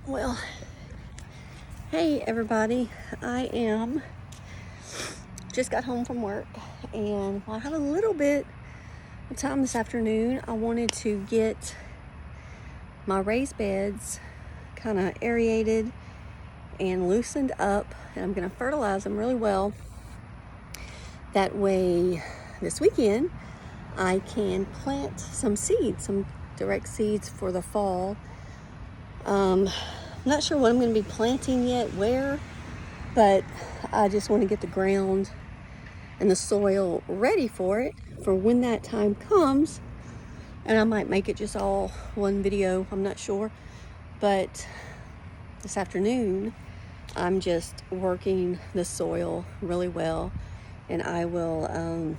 Well, hey everybody, just got home from work, and while I have a little bit of time this afternoon, I wanted to get my raised beds kind of aerated and loosened up, and I'm going to fertilize them really well. That way this weekend I can plant some seeds, some direct seeds for the fall. I'm not sure what I'm going to be planting yet, where, but I just want to get the ground and the soil ready for it for when that time comes. And I might make it just all one video, I'm not sure. But this afternoon, I'm just working the soil really well, and I will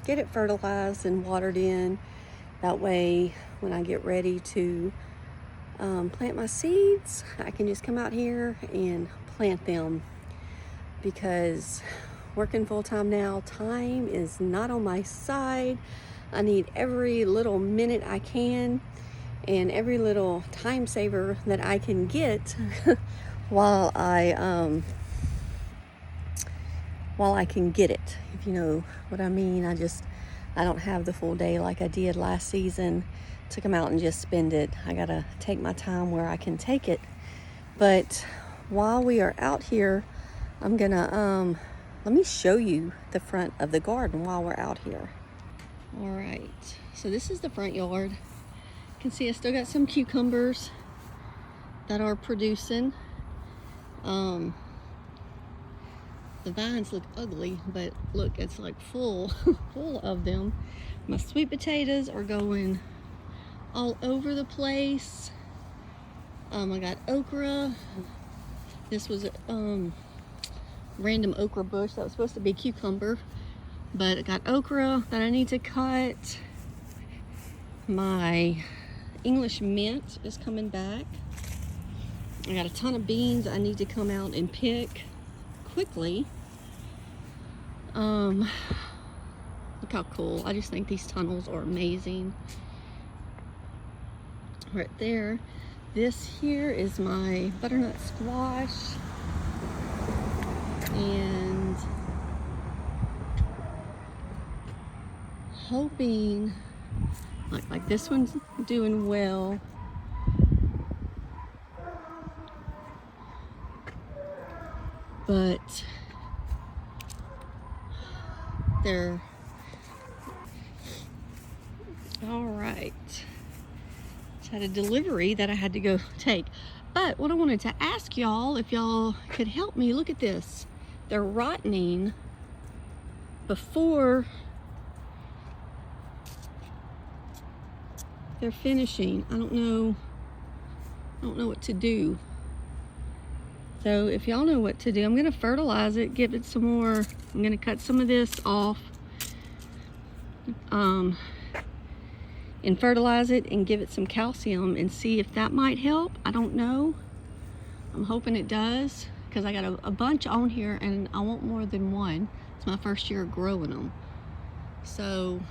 get it fertilized and watered in. That way, when I get ready to plant my seeds, I can just come out here and plant them, because working full-time now, time is not on my side. I need every little minute I can and every little time saver that I can get while I can get it, if you know what I mean. I don't have the full day like I did last season to come out and just spend it. I gotta take my time where I can take it. But while we are out here, I'm gonna let me show you the front of the garden while we're out here. All right, so this is the front yard. You can see I still got some cucumbers that are producing. The vines look ugly, but look, it's like full of them. My sweet potatoes are going all over the place. I got okra. This was a random okra bush that was supposed to be cucumber, but I got okra that I need to cut. My English mint is coming back. I got a ton of beans I need to come out and pick quickly. Look how cool. I just think these tunnels are amazing. Right there. This here is my butternut squash. And hoping like this one's doing well. But they're all right. Just had a delivery that I had to go take. But what I wanted to ask y'all, if y'all could help me, look at this. They're rotting before they're finishing. I don't know what to do. So if y'all know what to do, I'm gonna fertilize it, give it some more. I'm gonna cut some of this off and fertilize it and give it some calcium and see if that might help. I don't know. I'm hoping it does, because I got a bunch on here and I want more than one. It's my first year growing them. So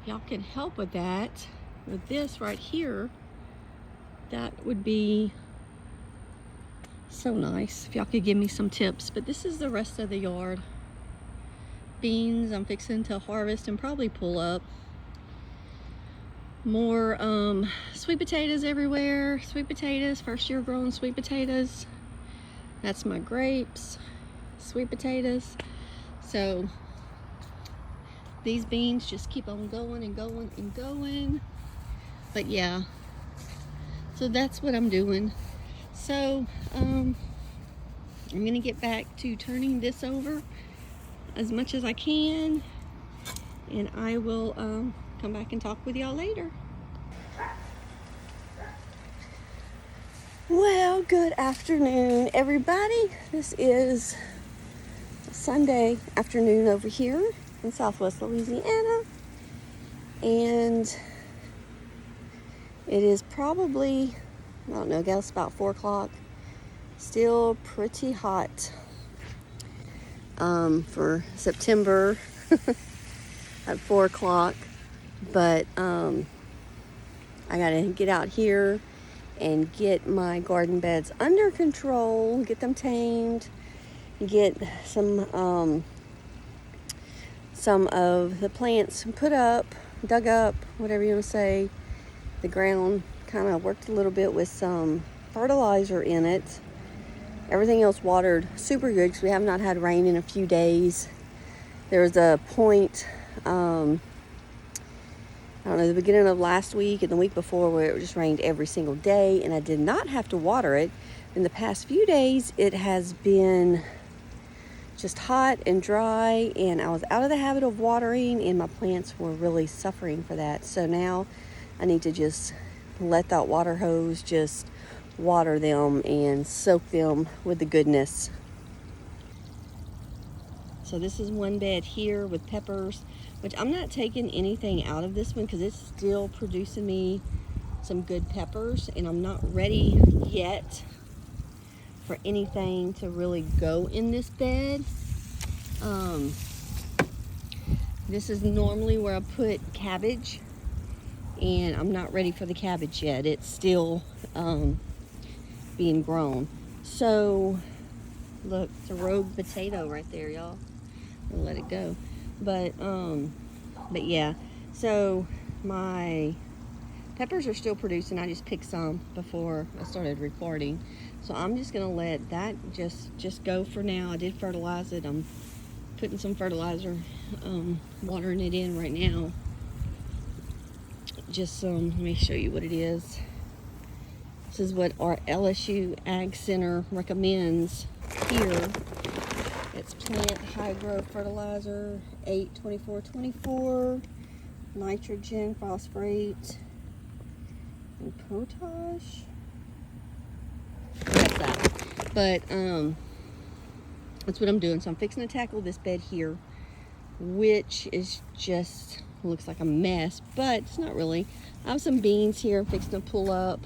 if y'all can help with that, with this right here, that would be so nice if y'all could give me some tips. But this is the rest of the yard. Beans I'm fixing to harvest and probably pull up. More sweet potatoes everywhere. Sweet potatoes, first year growing sweet potatoes. That's my grapes, sweet potatoes. So these beans just keep on going and going and going. But yeah, so that's what I'm doing. So I'm gonna get back to turning this over as much as I can, and I will come back and talk with y'all later. Well, good afternoon, everybody. This is a Sunday afternoon over here in Southwest Louisiana, and it is probably, I don't know, I guess about 4 o'clock. Still pretty hot for September at 4 o'clock. But I gotta get out here and get my garden beds under control, get them tamed, get some of the plants put up, dug up, whatever you want to say. The ground kind of worked a little bit with some fertilizer in it. Everything else watered super good because we have not had rain in a few days. There was a point, I don't know, the beginning of last week and the week before where it just rained every single day, and I did not have to water it. In the past few days, it has been just hot and dry, and I was out of the habit of watering, and my plants were really suffering for that. So now I need to just let that water hose just water them and soak them with the goodness. So this is one bed here with peppers, which I'm not taking anything out of this one because it's still producing me some good peppers, and I'm not ready yet for anything to really go in this bed. This is normally where I put cabbage, and I'm not ready for the cabbage yet. It's still being grown. So look, it's a rogue potato right there, y'all. I'll let it go. But yeah, so my peppers are still producing. I just picked some before I started recording, so I'm just gonna let that just go for now. I did fertilize it. I'm putting some fertilizer, watering it in right now. Just let me show you what it is. This is what our LSU Ag Center recommends here. It's plant high growth fertilizer, 8-24-24, nitrogen, phosphate, and potash. That's that. But that's what I'm doing. So I'm fixing to tackle this bed here, which is just looks like a mess, but it's not really. I have some beans here I'm fixing to pull up.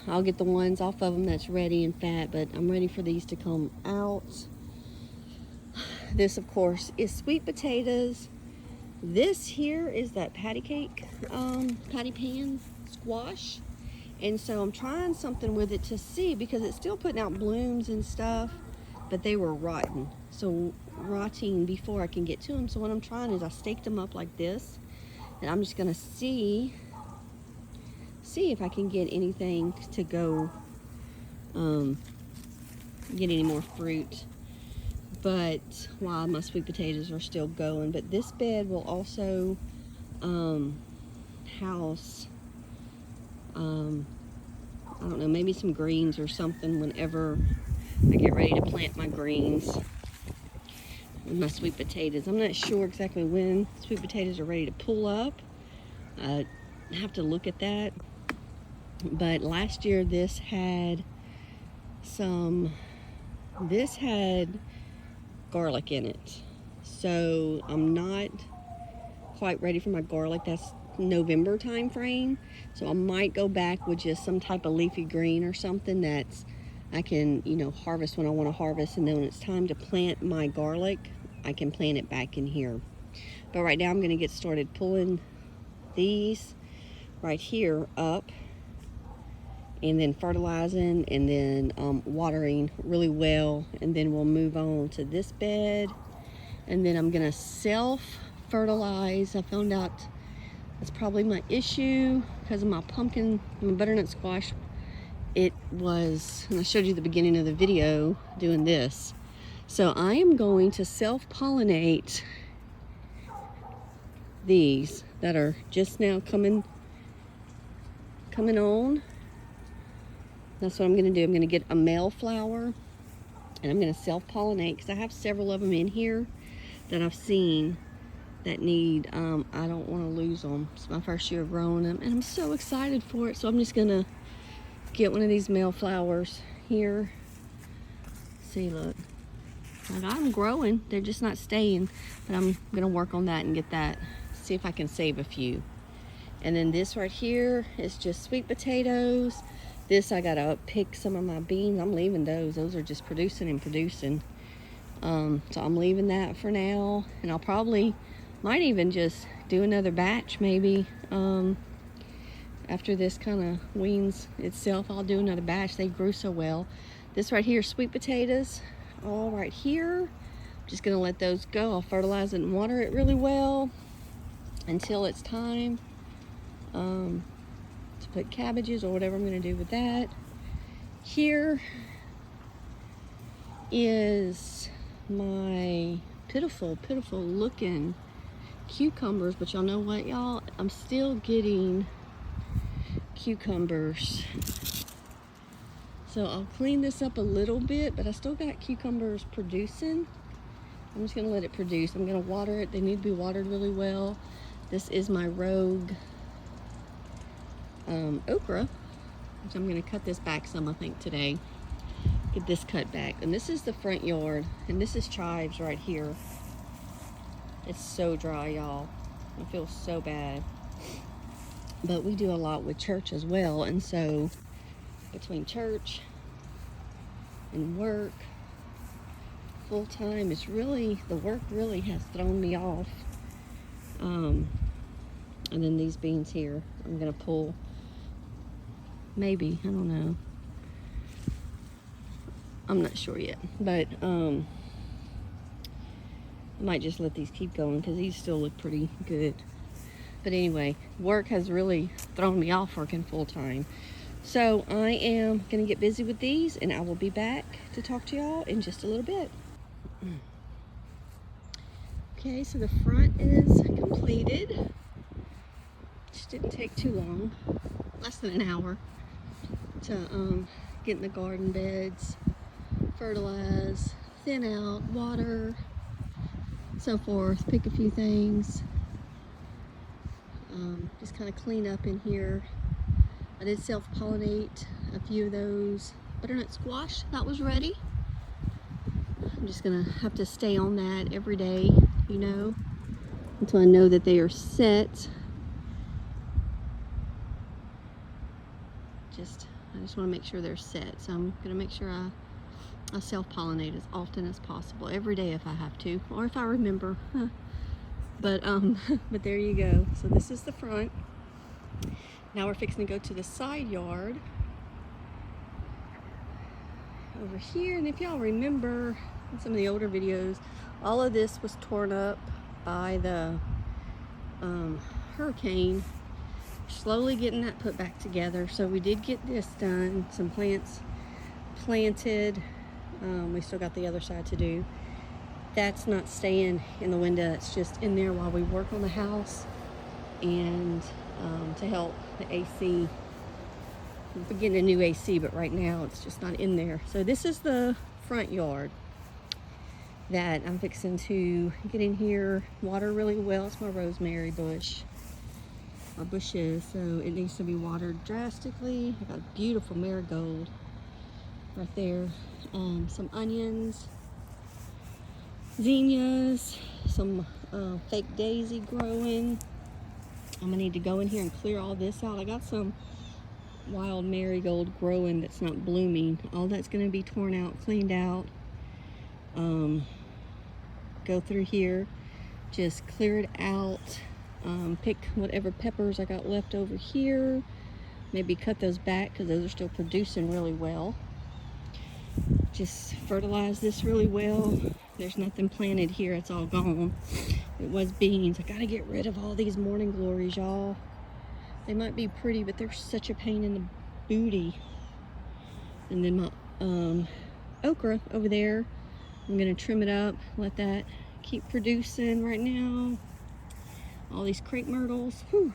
I'll get the ones off of them that's ready and fat, but I'm ready for these to come out. This, of course, is sweet potatoes. This here is that patty cake, patty pan squash. And so I'm trying something with it to see, because it's still putting out blooms and stuff, but they were rotten. So rotting before I can get to them. So what I'm trying is I staked them up like this, and I'm just gonna see if I can get anything to go, get any more fruit. But while my sweet potatoes are still going, but this bed will also house, I don't know, maybe some greens or something whenever I get ready to plant my greens with my sweet potatoes. I'm not sure exactly when sweet potatoes are ready to pull up. I have to look at that. But last year this had garlic in it. So I'm not quite ready for my garlic. That's November time frame. So I might go back with just some type of leafy green or something that's I can, harvest when I want to harvest, and then when it's time to plant my garlic, I can plant it back in here. But right now I'm going to get started pulling these right here up, and then fertilizing, and then watering really well, and then we'll move on to this bed, and then I'm going to self-fertilize. I found out that's probably my issue because of my pumpkin, my butternut squash. It was, and I showed you the beginning of the video doing this. So I am going to self-pollinate these that are just now coming on. That's what I'm going to do. I'm going to get a male flower, and I'm going to self-pollinate, because I have several of them in here that I've seen that need, I don't want to lose them. It's my first year growing them, and I'm so excited for it. So I'm just going to get one of these male flowers here. See, look. I got them growing. They're just not staying, but I'm going to work on that and get that. See if I can save a few. And then this right here is just sweet potatoes. This, I gotta pick some of my beans. I'm leaving those. Those are just producing and producing. So I'm leaving that for now. And I'll might even just do another batch maybe. after this kind of weans itself, I'll do another batch. They grew so well. This right here, sweet potatoes, all right here. Just gonna let those go. I'll fertilize it and water it really well until it's time to put cabbages or whatever I'm gonna do with that. Here is my pitiful looking cucumbers, but y'all know what, y'all? I'm still getting cucumbers. So I'll clean this up a little bit, but I still got cucumbers producing. I'm just gonna let it produce. I'm gonna water it. They need to be watered really well. This is my rogue okra, which I'm gonna cut this back some, I think, today. Get this cut back. And this is the front yard, and this is chives right here. It's so dry, y'all. I feel so bad. But we do a lot with church as well, and so between church and work full time, it's really, the work really has thrown me off. And then these beans here, I'm gonna pull, maybe, I don't know, I'm not sure yet, but I might just let these keep going because these still look pretty good. But anyway, work has really thrown me off working full time. So I am gonna get busy with these, and I will be back to talk to y'all in just a little bit. Okay, so the front is completed. Just didn't take too long, less than an hour, to get in the garden beds, fertilize, thin out, water, so forth, pick a few things, just kind of clean up in here. I did self-pollinate a few of those butternut squash that was ready. I'm just gonna have to stay on that every day, you know, until I know that they are set. I just want to make sure they're set. So I'm gonna make sure I self-pollinate as often as possible, every day if I have to, or if I remember. But there you go. So this is the front. Now we're fixing to go to the side yard over here. And if y'all remember in some of the older videos, all of this was torn up by the hurricane. Slowly getting that put back together. So we did get this done, some plants planted. We still got the other side to do. That's not staying in the window, it's just in there while we work on the house, and to help the AC. We're getting a new AC, but right now it's just not in there. So this is the front yard that I'm fixing to get in here, water really well. It's my rosemary bush, or bushes, so it needs to be watered drastically. I got beautiful marigold right there, some onions, zinnias, some fake daisy growing. I'm gonna need to go in here and clear all this out. I got some wild marigold growing that's not blooming. All that's gonna be torn out, cleaned out. Go through here, just clear it out. Pick whatever peppers I got left over here. Maybe cut those back because those are still producing really well. Just fertilize this really well. There's nothing planted here, it's all gone. It was beans. I gotta get rid of all these morning glories, y'all. They might be pretty, but they're such a pain in the booty. And then my okra over there, I'm gonna trim it up, let that keep producing right now. All these crepe myrtles. Whew.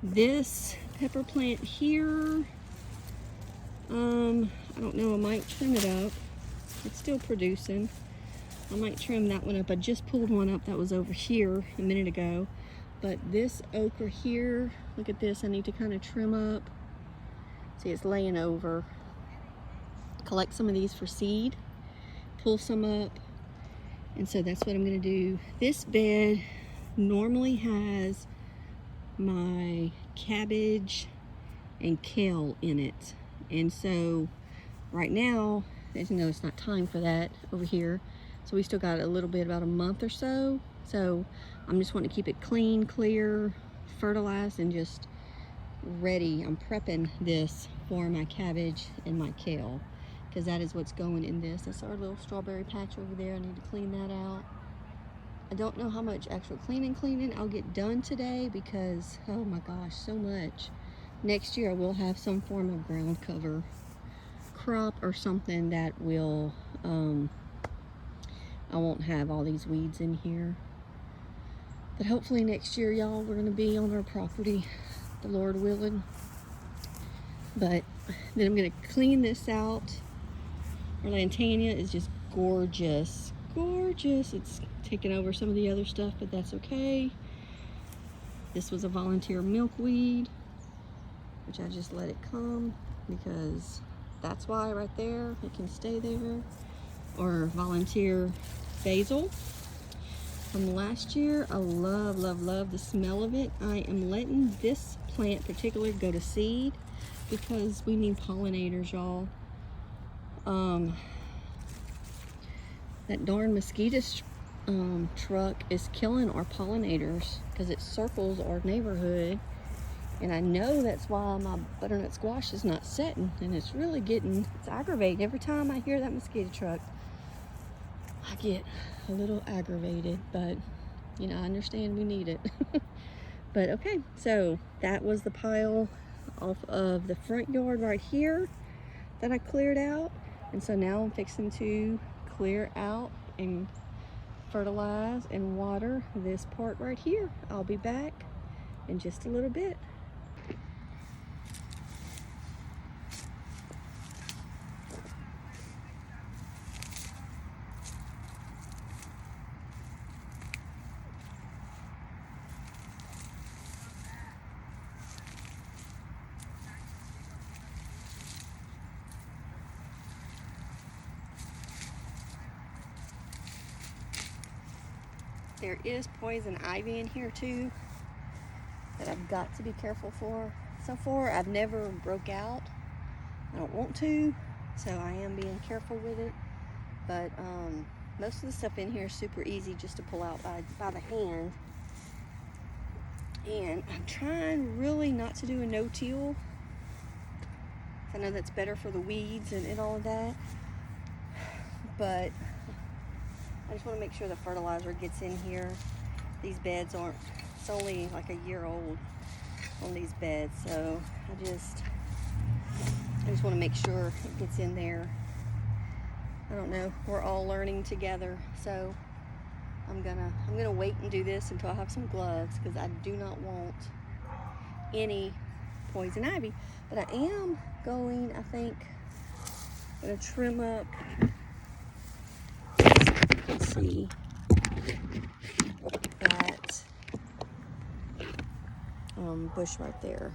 This pepper plant here, I don't know, I might trim it up. It's still producing. I might trim that one up. I just pulled one up that was over here a minute ago. But this okra here, look at this, I need to kind of trim up. See, it's laying over. Collect some of these for seed, pull some up. And so that's what I'm gonna do. This bed normally has my cabbage and kale in it. And so right now, as you know, it's not time for that over here. So we still got a little bit, about a month or so. So I'm just wanting to keep it clean, clear, fertilized, and just ready. I'm prepping this for my cabbage and my kale, because that is what's going in this. That's our little strawberry patch over there. I need to clean that out. I don't know how much actual cleaning I'll get done today, because oh my gosh, so much. Next year I will have some form of ground cover crop or something that will I won't have all these weeds in here. But hopefully next year, y'all, we're gonna be on our property, the Lord willing. But then I'm gonna clean this out. Our lantana is just gorgeous, gorgeous. It's taken over some of the other stuff, but that's okay. This was a volunteer milkweed, which I just let it come because that's why right there, it can stay there. Or volunteer basil from last year. I love, love, love the smell of it. I am letting this plant particularly go to seed because we need pollinators, y'all. That darn mosquito truck is killing our pollinators because it circles our neighborhood, and I know that's why my butternut squash is not setting, and it's really it's aggravating. Every time I hear that mosquito truck, I get a little aggravated, but you know, I understand we need it. But okay, so that was the pile off of the front yard right here that I cleared out. And so now I'm fixing to clear out and fertilize and water this part right here. I'll be back in just a little bit. There is poison ivy in here too that I've got to be careful for. So far, I've never broke out. I don't want to, so I am being careful with it. But most of the stuff in here is super easy just to pull out by the hand. And I'm trying really not to do a no-till. I know that's better for the weeds and all of that. But I just want to make sure the fertilizer gets in here. These beds aren't, it's only like a year old on these beds, so I just want to make sure it gets in there. I don't know, we're all learning together, so I'm gonna wait and do this until I have some gloves, because I do not want any poison ivy. But I am going, I think, gonna trim up. Let's see that bush right there.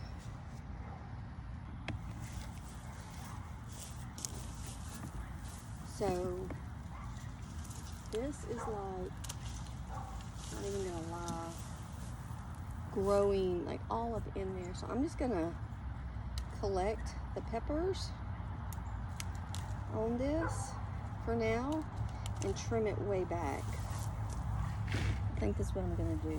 So this is like, not even gonna lie, growing like all up in there. So I'm just gonna collect the peppers on this for now and trim it way back. I think that's what I'm gonna do.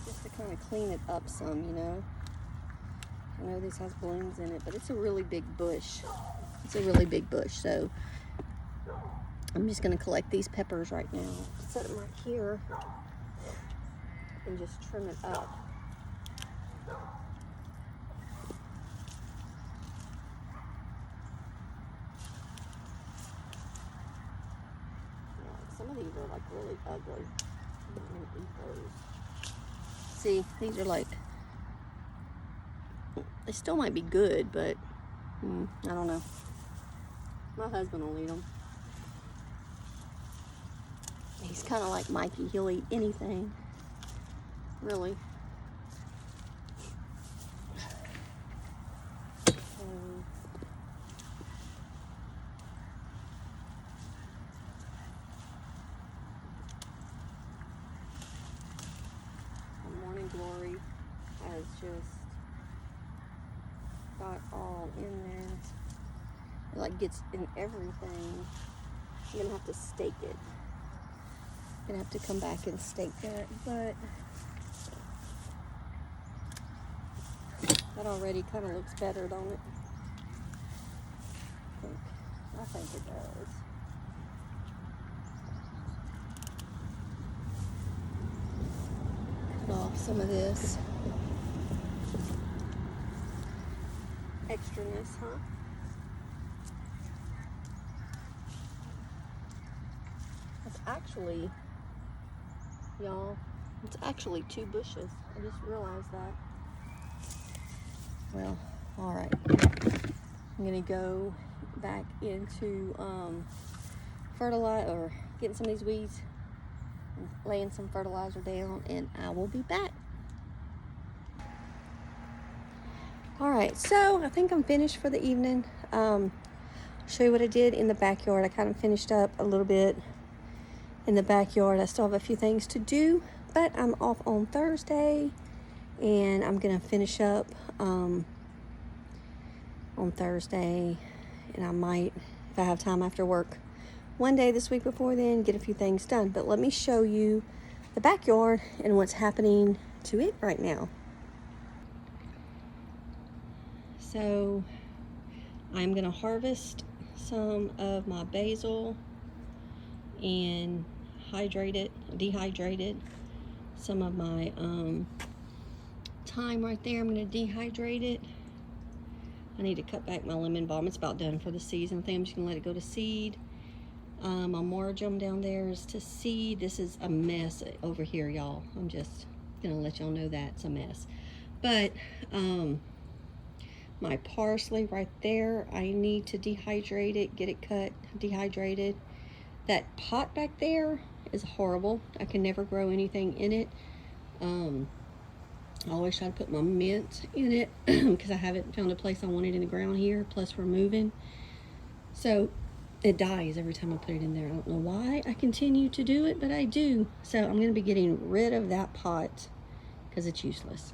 Just to kind of clean it up some, you know. I know this has blooms in it, but it's a really big bush. It's a really big bush, so I'm just gonna collect these peppers right now. Set them right here and just trim it up. Yeah, some of these are like really ugly. I'm not gonna eat those. See, these are like, they still might be good, but I don't know. My husband will eat them. He's kind of like Mikey. He'll eat anything, really. Morning Glory has just got all in there. It like gets in everything. I'm gonna have to stake it. I'm gonna have to come back and stake that, but that already kind of looks better, don't it? I think it does. Cut off some of this extraness, huh? It's actually, y'all, it's actually 2 bushes. I just realized that. Well, all right. I'm gonna go back into fertilizer, or getting some of these weeds, laying some fertilizer down, and I will be back. All right, so I think I'm finished for the evening. Show you what I did in the backyard. I kind of finished up a little bit in the backyard. I still have a few things to do, but I'm off on Thursday, and I'm gonna finish up on Thursday, and I might, if I have time after work one day this week before then, get a few things done. But let me show you the backyard and what's happening to it right now. So I'm gonna harvest some of my basil and dehydrate it. Some of my thyme right there, I'm gonna dehydrate it. I need to cut back my lemon balm. It's about done for the season. I think I'm just gonna let it go to seed. My marjoram down there is to seed. This is a mess over here, y'all. I'm just gonna let y'all know that's a mess. But my parsley right there, I need to dehydrate it, get it cut, dehydrated. That pot back there is horrible. I can never grow anything in it. I always try to put my mint in it because I haven't found a place I want it in the ground here. Plus we're moving, so it dies every time I put it in there. I don't know why I continue to do it, but I do. So I'm going to be getting rid of that pot because it's useless.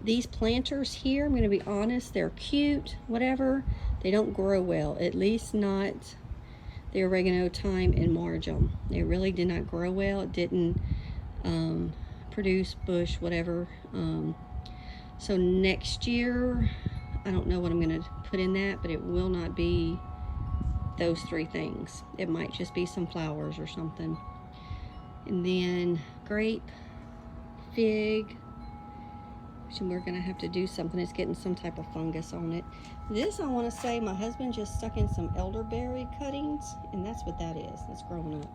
These planters here, I'm going to be honest, they're cute, whatever. They don't grow well, at least not the oregano, thyme, and marjoram. They really did not grow well. It didn't produce bush, whatever. So next year, I don't know what I'm going to put in that, but it will not be those 3 things. It might just be some flowers or something. And then grape, fig, which we're going to have to do something. It's getting some type of fungus on it. This, I want to say, my husband just stuck in some elderberry cuttings, and that's what that is. That's growing up.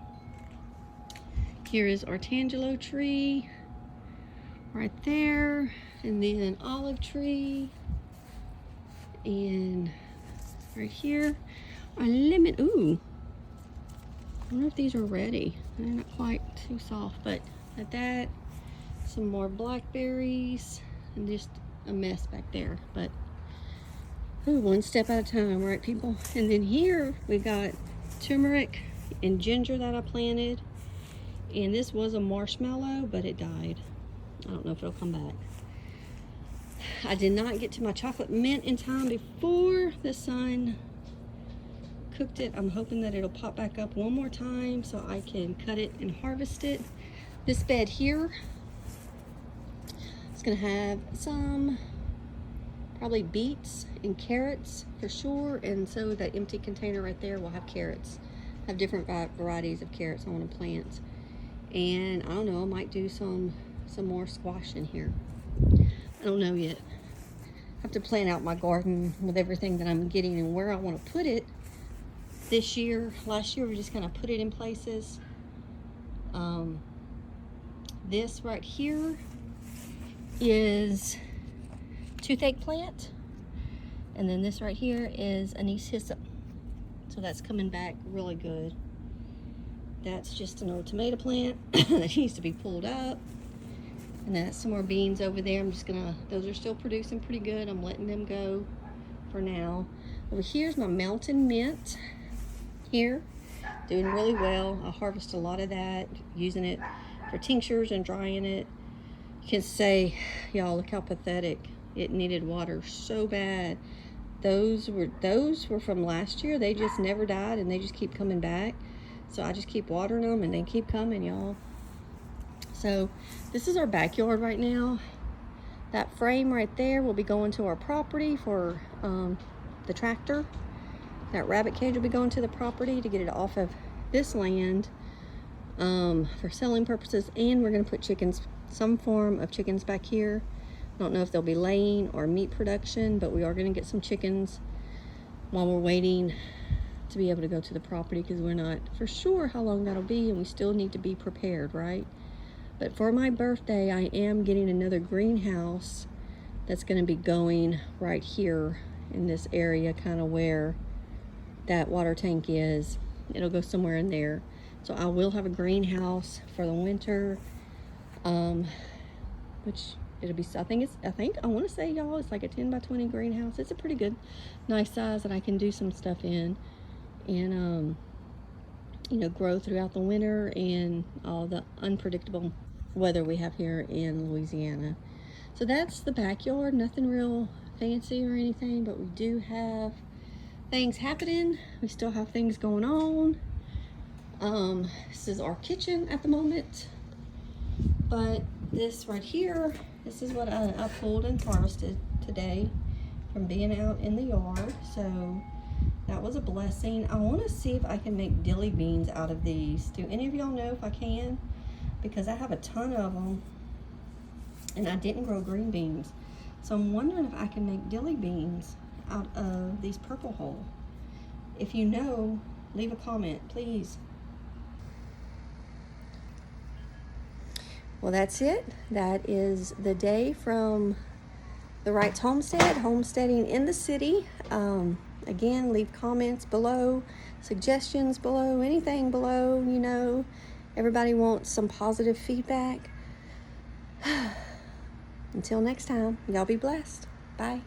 Here is our tangelo tree right there, and then an olive tree, and right here our lemon. Ooh, I wonder if these are ready. They're not quite too soft, but at that, some more blackberries, and just a mess back there. But ooh, one step at a time, right, people? And then here we got turmeric and ginger that I planted, and this was a marshmallow, but it died. I don't know if it'll come back. I did not get to my chocolate mint in time before the sun cooked it. I'm hoping that it'll pop back up one more time so I can cut it and harvest it. This bed here is gonna have some probably beets and carrots for sure, and so that empty container right there will have carrots. I have different varieties of carrots I want to plant, and I don't know, I might do some more squash in here. I don't know yet. I have to plan out my garden with everything that I'm getting and where I want to put it this year. Last year we just kind of put it in places. This right here is toothache plant, and then this right here is anise hyssop. So that's coming back really good. That's just an old tomato plant that needs to be pulled up. And then some more beans over there. I'm just gonna, those are still producing pretty good. I'm letting them go for now. Over here's my mountain mint here, doing really well. I harvest a lot of that, using it for tinctures and drying it. You can say, y'all, look how pathetic. It needed water so bad. those were from last year. They just never died, and they just keep coming back. So I just keep watering them, and they keep coming, y'all. So this is our backyard right now. That frame right there will be going to our property for the tractor. That rabbit cage will be going to the property to get it off of this land for selling purposes. And we're going to put chickens, some form of chickens back here. I don't know if they'll be laying or meat production, but we are going to get some chickens while we're waiting to be able to go to the property, because we're not for sure how long that'll be, and we still need to be prepared, right? But for my birthday, I am getting another greenhouse that's going to be going right here in this area, kind of where that water tank is. It'll go somewhere in there. So I will have a greenhouse for the winter, which it'll be, I want to say, y'all, it's like a 10 by 20 greenhouse. It's a pretty good, nice size that I can do some stuff in, and you know, grow throughout the winter and all the unpredictable weather we have here in Louisiana. So that's the backyard. Nothing real fancy or anything, but we do have things happening. We still have things going on. This is our kitchen at the moment, but this right here, this is what I pulled and harvested today from being out in the yard. So that was a blessing. I want to see if I can make dilly beans out of these. Do any of y'all know if I can? Because I have a ton of them, and I didn't grow green beans. So I'm wondering if I can make dilly beans out of these purple hull. If you know, leave a comment, please. Well, that's it. That is the day from the Wrights Homestead, homesteading in the city. Again, leave comments below, suggestions below, anything below, you know. Everybody wants some positive feedback. Until next time, y'all be blessed. Bye.